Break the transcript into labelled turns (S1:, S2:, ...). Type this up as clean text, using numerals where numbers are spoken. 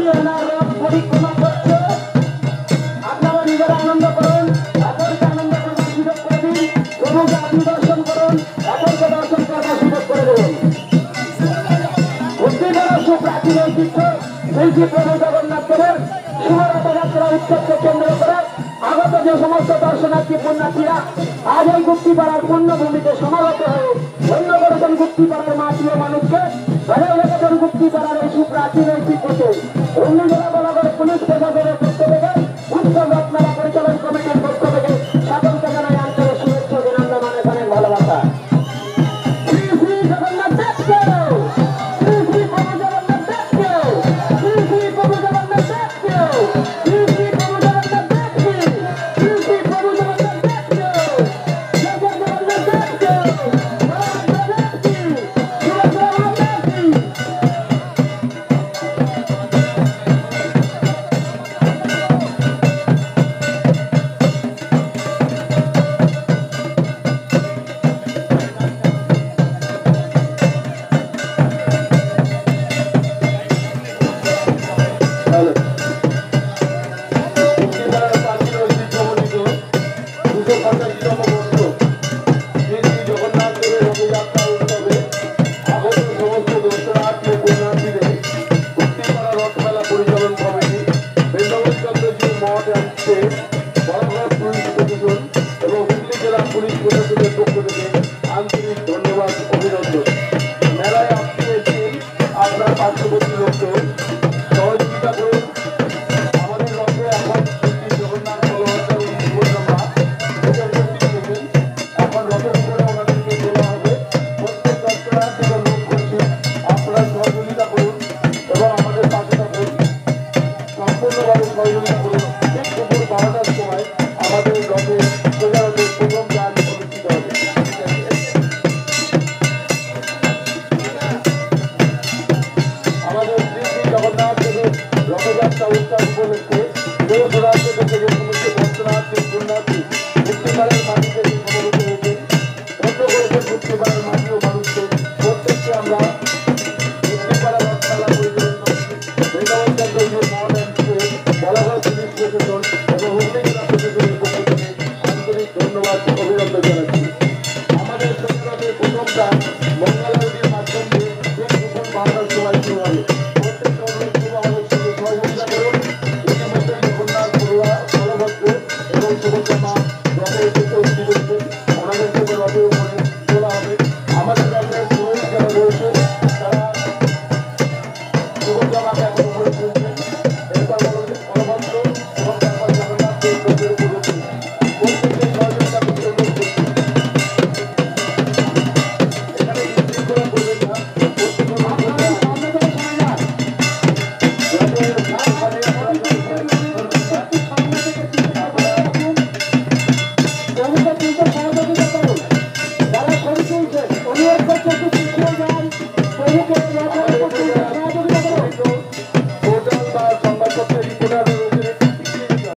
S1: পরিক্রমা করছে। আপনারা নিজেরা আনন্দ করুন, এখনকে আনন্দ করবার সুযোগ করে দিন। প্রভুকে আপনি দর্শন করুন, এখনকে দর্শন করবার সুযোগ করে দেবেন। বুদ্ধিমানের সুপ্রাচীন ঐতিহ্য শ্রী প্রভু জগন্নাথ দেবের শুভ রথযাত্রা উৎসবকে কেন্দ্র করে আগত যে সমস্ত দর্শনার্থী পুণ্যার্থীরা আজ এই গুপ্তিপাড়ার পুণ্যভূমিতে সমাগত হয়ে ধন্য করেছেন গুপ্তিপাড়ার মাটিও মানুষকে, বজায় রেখেছেন গুপ্তিপাড়ার এই সুপ্রাচীন ঐতিহ্যকে। অন্য জেলা বলাগড় পুলিশ প্রশাসনের পক্ষ থেকে উৎসব রত্নারা পরিচালন কমিটির পক্ষ থেকে সকলকে জানাই আন্তরিক শুভেচ্ছা, অভিনন্দন, অনেক অনেক ভালোবাসা। শ্রী শ্রী জগন্নাথ দেবকে, শ্রী শ্রী প্রভু জগন্নাথ দেবকে, শ্রী শ্রী প্রভু জগন্নাথ দেবকে, শ্রী শ্রী প্রভু জগন্নাথ দেবকে, শ্রী শ্রী প্রভু জগন্নাথ দেবকে, জয় জয় জগন্নাথ দেবকে, জয় দেবকি, জয় জগন্নাথ দেবকি। পুলিশ প্রশাসনের পক্ষ থেকে আন্তরিক ধন্যবাদ, অভিনন্দন। মেলায় আপনি এসে আপনার পার্শ্ববর্তী লোককে সহযোগিতা করুন। আমাদের রথে এখন শ্রী জগন্নাথ বলভদ্র সুভদ্রা এখন রথের উপরে ওনাদেরকে তোলা হবে। প্রত্যেক দর্শনার থেকে লোক করছি, আপনারা সহযোগিতা করুন এবং আমাদের পাশে থাকুন, সম্পূর্ণভাবে সহযোগিতা করুন। ঠিক দুপুর 12টার সময় আমাদের রথে প্রচারকের প্রথম গান অনুষ্ঠিত হবে। আমাদের শ্রী শ্রী জগন্নাথ দেবের রথযাত্রা উৎসব উপলক্ষে দেশ ও রাজ্য থেকে যে সমস্ত দর্শনার্থী পুণ্যার্থী মুক্তিপাড়ার মাটিতে সমবেত হয়েছেন, ধন্য করেছেন মুক্তিপাড়ার